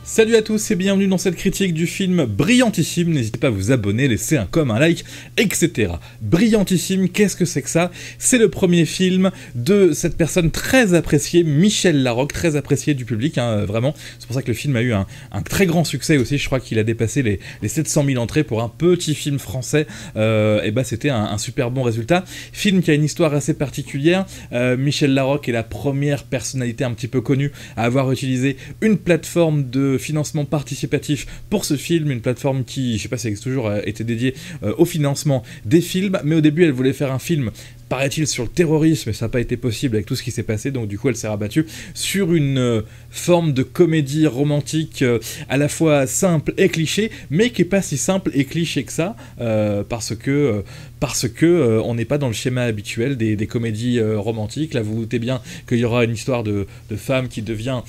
Salut à tous et bienvenue dans cette critique du film Brillantissime. N'hésitez pas à vous abonner, laisser un com, un like, etc. Brillantissime, qu'est-ce que c'est que ça? C'est le premier film de cette personne très appréciée, Michel Larocque, très apprécié du public, hein, vraiment. C'est pour ça que le film a eu un très grand succès aussi. Je crois qu'il a dépassé les 700 000 entrées pour un petit film français. Et bah c'était un super bon résultat. Film qui a une histoire assez particulière. Michel Larocque est la première personnalité un petit peu connue à avoir utilisé une plateforme de financement participatif pour ce film, une plateforme qui, je sais pas si elle a toujours été dédiée au financement des films, mais au début elle voulait faire un film, paraît-il, sur le terrorisme, et ça n'a pas été possible avec tout ce qui s'est passé, donc du coup elle s'est rabattue sur une forme de comédie romantique à la fois simple et cliché, mais qui n'est pas si simple et cliché que ça, parce que on n'est pas dans le schéma habituel des comédies romantiques. Là vous vous doutez bien qu'il y aura une histoire de femme qui devient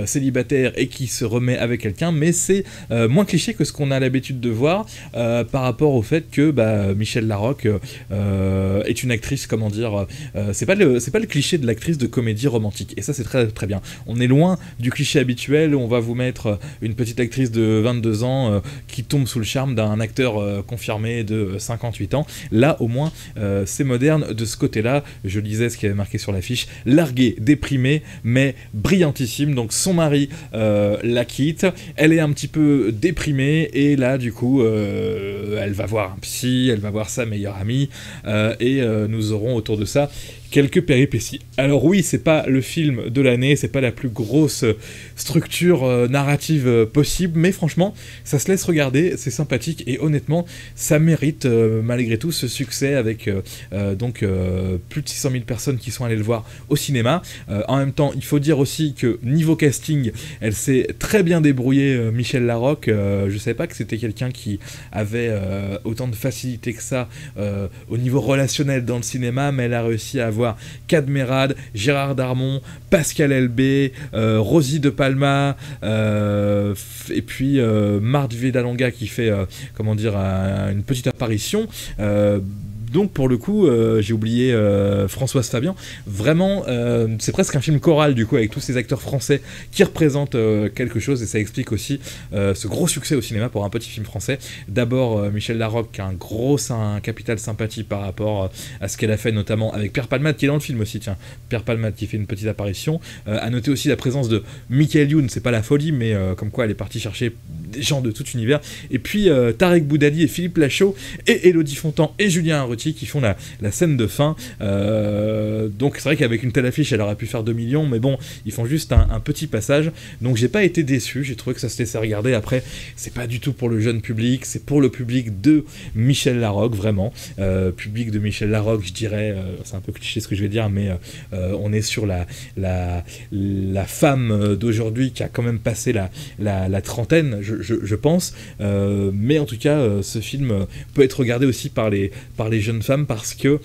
célibataire et qui se remet avec quelqu'un, mais c'est moins cliché que ce qu'on a l'habitude de voir par rapport au fait que Michel Larocque est une actrice, comment dire, c'est pas le cliché de l'actrice de comédie romantique, et ça c'est très très bien. On est loin du cliché habituel où on va vous mettre une petite actrice de 22 ans qui tombe sous le charme d'un acteur confirmé de 58 ans. Là au moins c'est moderne de ce côté-là. Je lisais ce qui avait marqué sur l'affiche: larguée, déprimée, mais brillantissime. Donc son mari la quitte, elle est un petit peu déprimée, et là du coup elle va voir un psy, elle va voir sa meilleure amie, et nous aurons autour de ça quelques péripéties. Alors oui, c'est pas le film de l'année, c'est pas la plus grosse structure narrative possible, mais franchement, ça se laisse regarder, c'est sympathique, et honnêtement, ça mérite malgré tout ce succès avec plus de 600 000 personnes qui sont allées le voir au cinéma. En même temps, il faut dire aussi que niveau casting, elle s'est très bien débrouillée, Michel Larocque. Je savais pas que c'était quelqu'un qui avait autant de facilité que ça au niveau relationnel dans le cinéma, mais elle a réussi à avoir Cadmerade, Gérard Darmon, Pascal Elbé, Rosie de Palma, et puis Marthe Vidalonga qui fait une petite apparition. Donc pour le coup, j'ai oublié Françoise Fabian. Vraiment, c'est presque un film choral du coup, avec tous ces acteurs français qui représentent quelque chose, et ça explique aussi ce gros succès au cinéma pour un petit film français. D'abord Michel Larocque qui a un capital sympathie par rapport à ce qu'elle a fait notamment avec Pierre Palmade qui est dans le film aussi, tiens, Pierre Palmade qui fait une petite apparition. À noter aussi la présence de Michael Youn, c'est pas la folie, mais comme quoi elle est partie chercher des gens de tout univers. Et puis Tarek Boudali et Philippe Lachaud et Élodie Fontan et Julien Arruti qui font la scène de fin. Donc c'est vrai qu'avec une telle affiche elle aurait pu faire 2 millions, mais bon, ils font juste un petit passage, donc j'ai pas été déçu, j'ai trouvé que ça se laissait regarder. Après, c'est pas du tout pour le jeune public, c'est pour le public de Michel Larocque, vraiment. Public de Michel Larocque, je dirais, c'est un peu cliché ce que je vais dire, mais on est sur la femme d'aujourd'hui qui a quand même passé la trentaine, je pense, mais en tout cas ce film peut être regardé aussi par les jeunes femmes, parce que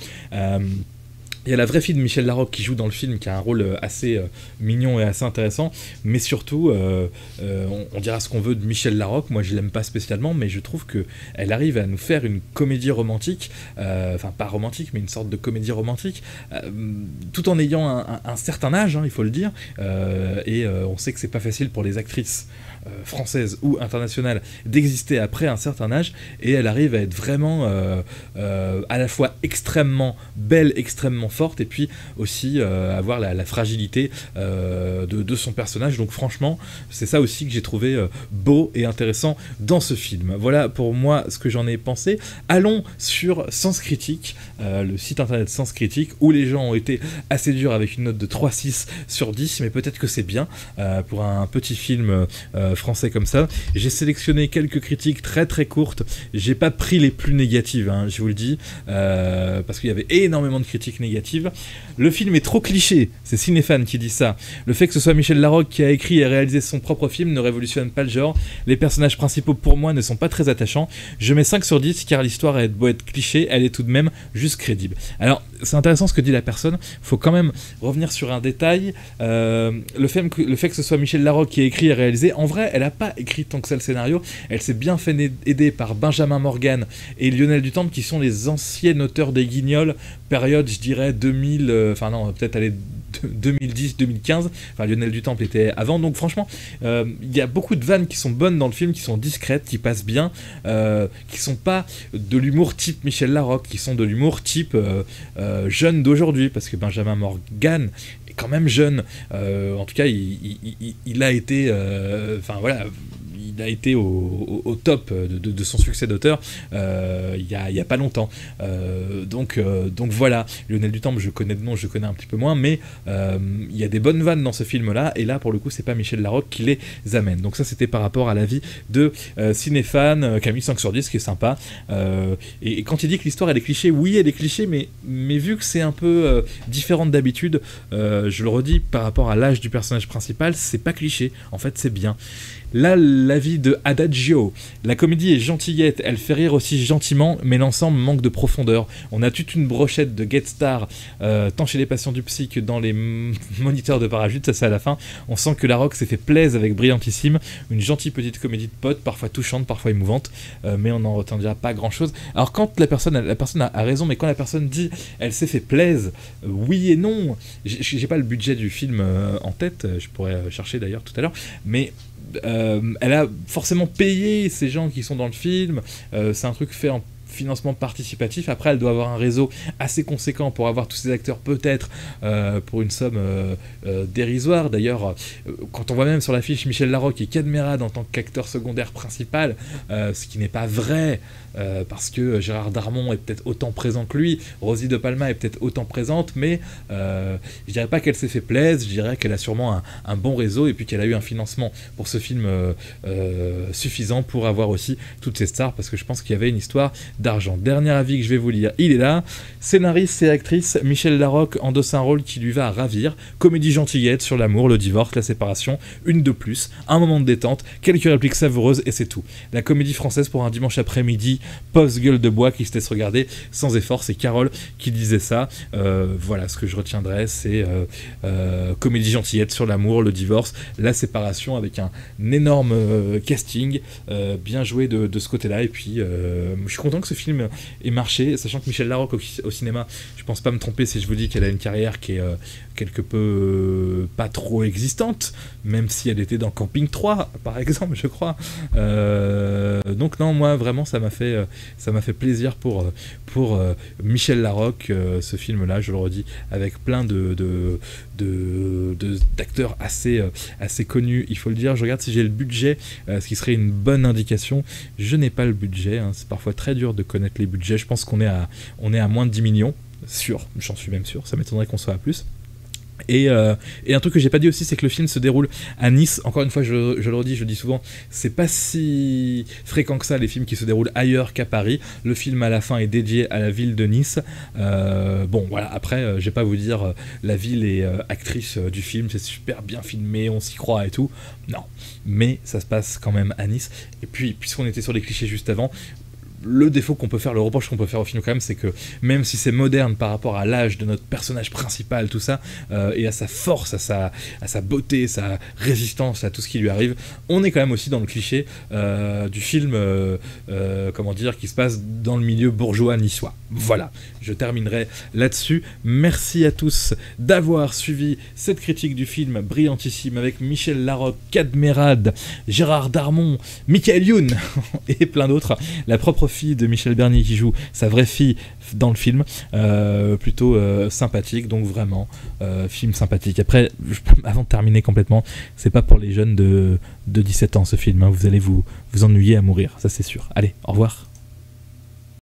il y a la vraie fille de Michel Larocque qui joue dans le film, qui a un rôle assez mignon et assez intéressant, mais surtout, on dira ce qu'on veut de Michel Larocque, moi je l'aime pas spécialement, mais je trouve qu'elle arrive à nous faire une comédie romantique, enfin pas romantique, mais une sorte de comédie romantique, tout en ayant un certain âge, hein, il faut le dire, et on sait que c'est pas facile pour les actrices françaises ou internationales d'exister après un certain âge, et elle arrive à être vraiment à la fois extrêmement belle, extrêmement forte, et puis aussi avoir la fragilité de son personnage. Donc franchement, c'est ça aussi que j'ai trouvé beau et intéressant dans ce film. Voilà pour moi ce que j'en ai pensé. Allons sur Sens Critique, le site internet Sens Critique, où les gens ont été assez durs avec une note de 3,6 sur 10, mais peut-être que c'est bien pour un petit film français comme ça. J'ai sélectionné quelques critiques très très courtes, j'ai pas pris les plus négatives, hein, je vous le dis, parce qu'il y avait énormément de critiques négatives. Le film est trop cliché, c'est Cinéfan qui dit ça. Le fait que ce soit Michel Larocque qui a écrit et réalisé son propre film ne révolutionne pas le genre. Les personnages principaux pour moi ne sont pas très attachants. Je mets 5 sur 10 car l'histoire a beau être cliché, elle est tout de même juste crédible. Alors c'est intéressant ce que dit la personne, faut quand même revenir sur un détail, le fait que ce soit Michel Larocque qui a écrit et réalisé, en vrai elle a pas écrit tant que ça le scénario, elle s'est bien fait aider par Benjamin Morgan et Lionel Dutemps qui sont les anciens auteurs des Guignols, période je dirais 2000, enfin non peut-être aller 2010-2015, enfin Lionel Dutemple était avant, donc franchement il y a beaucoup de vannes qui sont bonnes dans le film, qui sont discrètes, qui passent bien, qui sont pas de l'humour type Michel Larocque, qui sont de l'humour type jeune d'aujourd'hui, parce que Benjamin Morgan est quand même jeune, en tout cas il a été, enfin voilà, il a été au top de son succès d'auteur il y a pas longtemps. Donc voilà, Lionel Dutemple, je connais de nom, je connais un petit peu moins, mais il y a des bonnes vannes dans ce film-là, et là, pour le coup, c'est pas Michel Larocque qui les amène. Donc ça, c'était par rapport à l'avis de Cinéphane, Camille 5 sur 10, qui est sympa. Et quand il dit que l'histoire, elle est cliché, oui, elle est cliché, mais vu que c'est un peu différente d'habitude, je le redis, par rapport à l'âge du personnage principal, c'est pas cliché, en fait, c'est bien. Là, l'avis de Adagio. La comédie est gentillette, elle fait rire aussi gentiment, mais l'ensemble manque de profondeur. On a toute une brochette de guest stars, tant chez les patients du psy que dans les moniteurs de parachute, ça c'est à la fin. On sent que Larocque s'est fait plaisir avec Brillantissime, une gentille petite comédie de potes, parfois touchante, parfois émouvante, mais on n'en retiendra pas grand chose. Alors quand la personne a raison, mais quand la personne dit elle s'est fait plaisir, oui et non. J'ai pas le budget du film en tête, je pourrais chercher d'ailleurs tout à l'heure, mais elle a forcément payé ces gens qui sont dans le film, c'est un truc fait en financement participatif. Après, elle doit avoir un réseau assez conséquent pour avoir tous ces acteurs, peut-être pour une somme dérisoire. D'ailleurs, quand on voit même sur l'affiche Michel Larocque et Cadmerade en tant qu'acteur secondaire principal, ce qui n'est pas vrai, parce que Gérard Darmon est peut-être autant présent que lui, Rosie de Palma est peut-être autant présente, mais je dirais pas qu'elle s'est fait plaisir, je dirais qu'elle a sûrement un bon réseau, et puis qu'elle a eu un financement pour ce film suffisant pour avoir aussi toutes ces stars, parce que je pense qu'il y avait une histoire d'argent. Dernier avis que je vais vous lire, il est là. Scénariste et actrice, Michel Larocque endosse un rôle qui lui va à ravir. Comédie gentillette sur l'amour, le divorce, la séparation, une de plus, un moment de détente, quelques répliques savoureuses et c'est tout. La comédie française pour un dimanche après-midi, post-gueule de bois qui se laisse regarder sans effort, c'est Carole qui disait ça. Voilà, ce que je retiendrai, c'est comédie gentillette sur l'amour, le divorce, la séparation, avec un énorme casting, bien joué de ce côté-là, et puis je suis content que ce film ait marché, sachant que Michel Larocque au cinéma, je pense pas me tromper si je vous dis qu'elle a une carrière qui est quelque peu pas trop existante, même si elle était dans Camping 3 par exemple, je crois. Donc non, moi vraiment ça m'a fait plaisir pour Michel Larocque, ce film là, je le redis, avec plein d'acteurs assez connus, il faut le dire. Je regarde si j'ai le budget, ce qui serait une bonne indication. Je n'ai pas le budget, hein. C'est parfois très dur de connaître les budgets. Je pense qu'on est à moins de 10 millions, sûr, j'en suis même sûr, ça m'étonnerait qu'on soit à plus. Et un truc que j'ai pas dit aussi, c'est que le film se déroule à Nice. Encore une fois, je le redis, je le dis souvent, c'est pas si fréquent que ça les films qui se déroulent ailleurs qu'à Paris. Le film à la fin est dédié à la ville de Nice. Bon voilà, après je vais pas vous dire la ville est actrice du film, c'est super bien filmé, on s'y croit et tout. Non, mais ça se passe quand même à Nice. Et puis puisqu'on était sur les clichés juste avant, le défaut qu'on peut faire, le reproche qu'on peut faire au film quand même, c'est que même si c'est moderne par rapport à l'âge de notre personnage principal, tout ça, et à sa force, à sa beauté, sa résistance à tout ce qui lui arrive, on est quand même aussi dans le cliché du film, comment dire, qui se passe dans le milieu bourgeois niçois. Voilà, je terminerai là-dessus. Merci à tous d'avoir suivi cette critique du film brillantissime avec Michel Larocque, Cadmerade, Gérard Darmon, Michael Youn et plein d'autres. La propre fille de Michel Bernier qui joue sa vraie fille dans le film, plutôt sympathique, donc vraiment film sympathique. Après, avant de terminer complètement, c'est pas pour les jeunes de 17 ans ce film, hein. Vous allez vous ennuyer à mourir, ça c'est sûr. Allez, au revoir.